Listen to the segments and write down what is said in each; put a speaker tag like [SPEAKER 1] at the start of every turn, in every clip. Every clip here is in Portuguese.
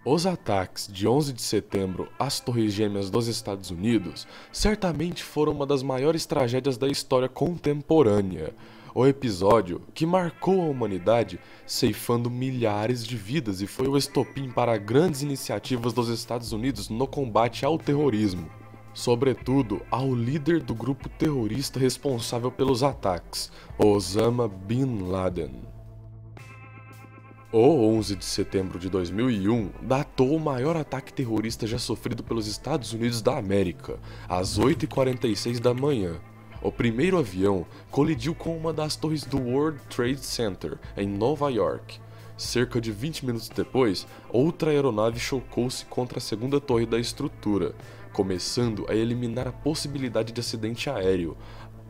[SPEAKER 1] Os ataques de 11 de setembro às Torres Gêmeas dos Estados Unidos certamente foram uma das maiores tragédias da história contemporânea. O episódio que marcou a humanidade, ceifando milhares de vidas e foi o estopim para grandes iniciativas dos Estados Unidos no combate ao terrorismo, sobretudo ao líder do grupo terrorista responsável pelos ataques, Osama Bin Laden. O 11 de setembro de 2001 datou o maior ataque terrorista já sofrido pelos Estados Unidos da América, às 8h46 da manhã. O primeiro avião colidiu com uma das torres do World Trade Center, em Nova York. Cerca de 20 minutos depois, outra aeronave chocou-se contra a segunda torre da estrutura, começando a eliminar a possibilidade de acidente aéreo.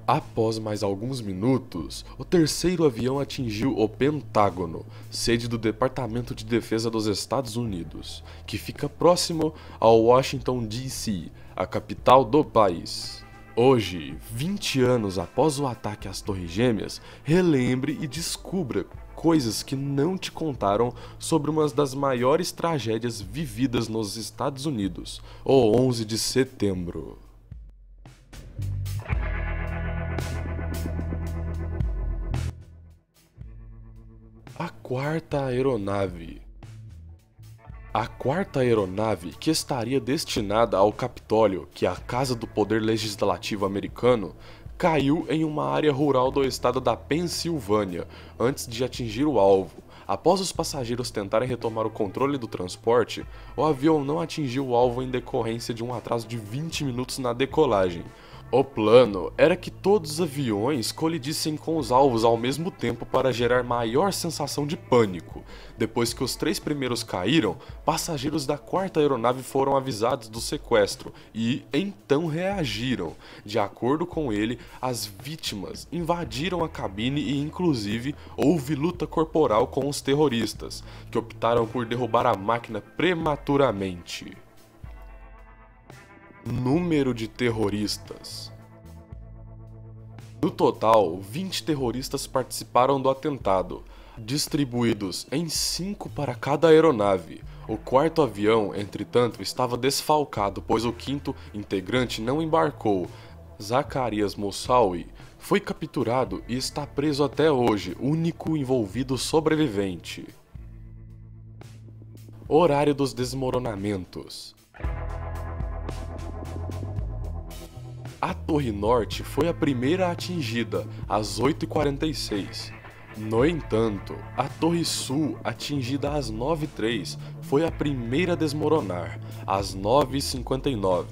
[SPEAKER 1] Após mais alguns minutos, o terceiro avião atingiu o Pentágono, sede do Departamento de Defesa dos Estados Unidos, que fica próximo ao Washington, D.C., a capital do país. Hoje, 20 anos após o ataque às Torres Gêmeas, relembre e descubra coisas que não te contaram sobre uma das maiores tragédias vividas nos Estados Unidos, o 11 de setembro. A quarta aeronave. A quarta aeronave, que estaria destinada ao Capitólio, que é a Casa do Poder Legislativo americano, caiu em uma área rural do estado da Pensilvânia, antes de atingir o alvo. Após os passageiros tentarem retomar o controle do transporte, o avião não atingiu o alvo em decorrência de um atraso de 20 minutos na decolagem. O plano era que todos os aviões colidissem com os alvos ao mesmo tempo para gerar maior sensação de pânico. Depois que os 3 primeiros caíram, passageiros da quarta aeronave foram avisados do sequestro e então reagiram. De acordo com ele, as vítimas invadiram a cabine e inclusive houve luta corporal com os terroristas, que optaram por derrubar a máquina prematuramente. Número de terroristas. No total, 20 terroristas participaram do atentado, distribuídos em 5 para cada aeronave. O quarto avião, entretanto, estava desfalcado, pois o quinto integrante não embarcou. Zacarias Moussaoui foi capturado e está preso até hoje, único envolvido sobrevivente. Horário dos desmoronamentos. A Torre Norte foi a primeira atingida, às 8h46. No entanto, a Torre Sul, atingida às 9h03, foi a primeira a desmoronar, às 9h59.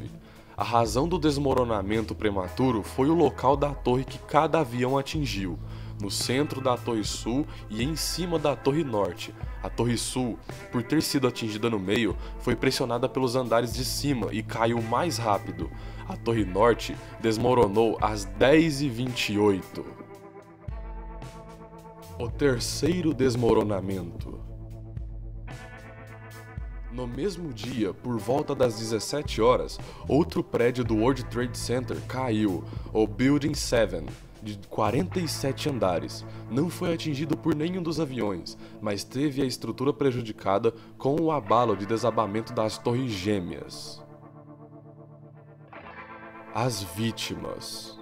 [SPEAKER 1] A razão do desmoronamento prematuro foi o local da torre que cada avião atingiu, no centro da Torre Sul e em cima da Torre Norte. A Torre Sul, por ter sido atingida no meio, foi pressionada pelos andares de cima e caiu mais rápido. A Torre Norte desmoronou às 10h28. O terceiro desmoronamento. No mesmo dia, por volta das 17 horas, outro prédio do World Trade Center caiu, o Building 7, de 47 andares. Não foi atingido por nenhum dos aviões, mas teve a estrutura prejudicada com o abalo de desabamento das Torres Gêmeas. As vítimas.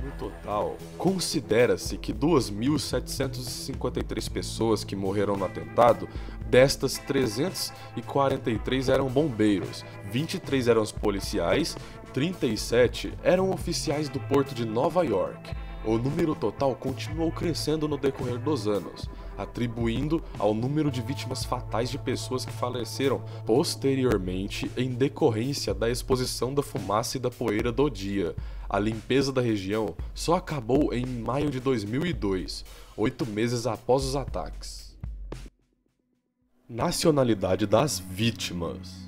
[SPEAKER 1] No total, considera-se que 2.753 pessoas que morreram no atentado, destas 343 eram bombeiros, 23 eram os policiais, 37 eram oficiais do porto de Nova York. O número total continuou crescendo no decorrer dos anos, atribuindo ao número de vítimas fatais de pessoas que faleceram posteriormente em decorrência da exposição da fumaça e da poeira do dia. A limpeza da região só acabou em maio de 2002, 8 meses após os ataques. Nacionalidade das vítimas.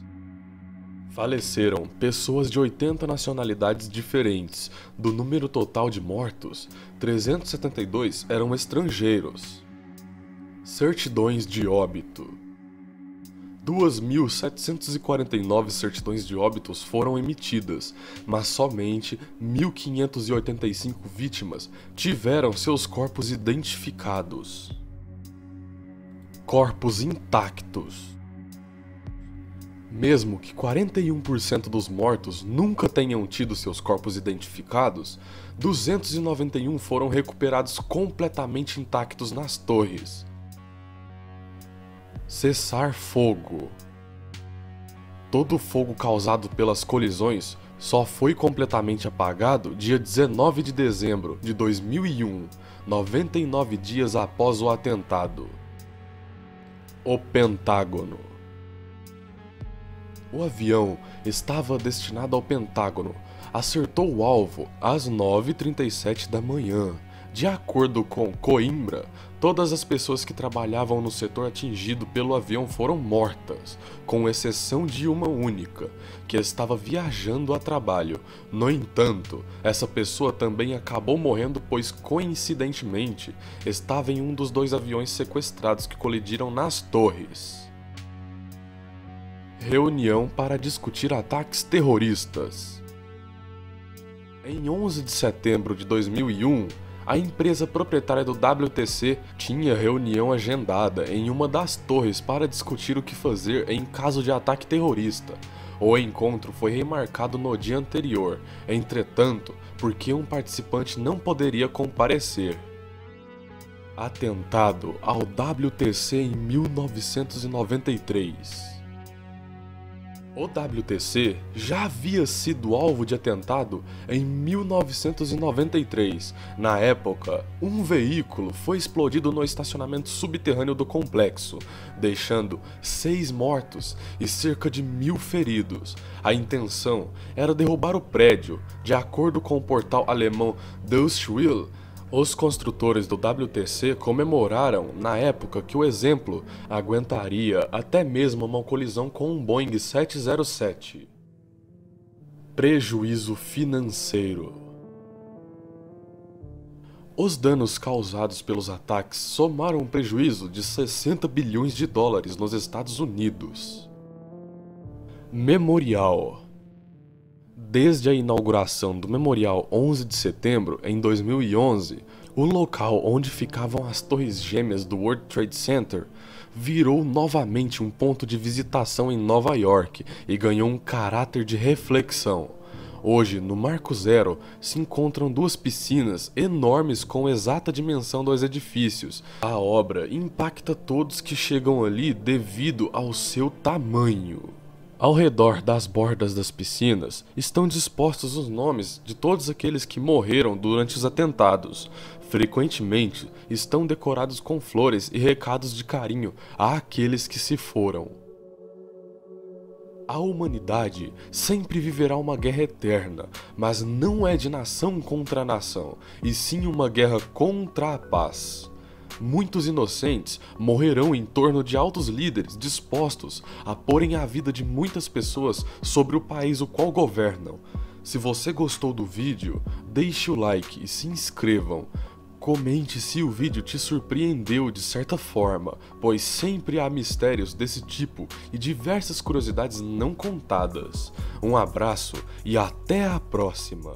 [SPEAKER 1] Faleceram pessoas de 80 nacionalidades diferentes. Do número total de mortos, 372 eram estrangeiros. Certidões de óbito. 2.749 certidões de óbitos foram emitidas, mas somente 1.585 vítimas tiveram seus corpos identificados. corpos intactos. Mesmo que 41% dos mortos nunca tenham tido seus corpos identificados, 291 foram recuperados completamente intactos nas torres. Cessar fogo. Todo o fogo causado pelas colisões só foi completamente apagado dia 19 de dezembro de 2001, 99 dias após o atentado. O Pentágono. O avião estava destinado ao Pentágono. Acertou o alvo às 9h37 da manhã. De acordo com Coimbra, todas as pessoas que trabalhavam no setor atingido pelo avião foram mortas, com exceção de uma única, que estava viajando a trabalho. No entanto, essa pessoa também acabou morrendo pois, coincidentemente, estava em um dos 2 aviões sequestrados que colidiram nas torres. Reunião para discutir ataques terroristas. Em 11 de setembro de 2001, a empresa proprietária do WTC tinha reunião agendada em uma das torres para discutir o que fazer em caso de ataque terrorista. O encontro foi remarcado no dia anterior, entretanto, porque um participante não poderia comparecer. Atentado ao WTC em 1993. O WTC já havia sido alvo de atentado em 1993. Na época, um veículo foi explodido no estacionamento subterrâneo do complexo, deixando 6 mortos e cerca de 1.000 feridos. A intenção era derrubar o prédio. De acordo com o portal alemão Deutsche Welle, os construtores do WTC comemoraram, na época, que o exemplo aguentaria até mesmo uma colisão com um Boeing 707. Prejuízo financeiro. Os danos causados pelos ataques somaram um prejuízo de 60 bilhões de dólares nos Estados Unidos. Memorial. Desde a inauguração do Memorial 11 de setembro, em 2011, o local onde ficavam as torres gêmeas do World Trade Center virou novamente um ponto de visitação em Nova York e ganhou um caráter de reflexão. Hoje, no Marco Zero, se encontram 2 piscinas enormes com exata dimensão dos edifícios. A obra impacta todos que chegam ali devido ao seu tamanho. Ao redor das bordas das piscinas estão dispostos os nomes de todos aqueles que morreram durante os atentados. Frequentemente estão decorados com flores e recados de carinho àqueles que se foram. A humanidade sempre viverá uma guerra eterna, mas não é de nação contra nação, e sim uma guerra contra a paz. Muitos inocentes morrerão em torno de altos líderes dispostos a porem a vida de muitas pessoas sobre o país o qual governam. Se você gostou do vídeo, deixe o like e se inscrevam. Comente se o vídeo te surpreendeu de certa forma, pois sempre há mistérios desse tipo e diversas curiosidades não contadas. Um abraço e até a próxima!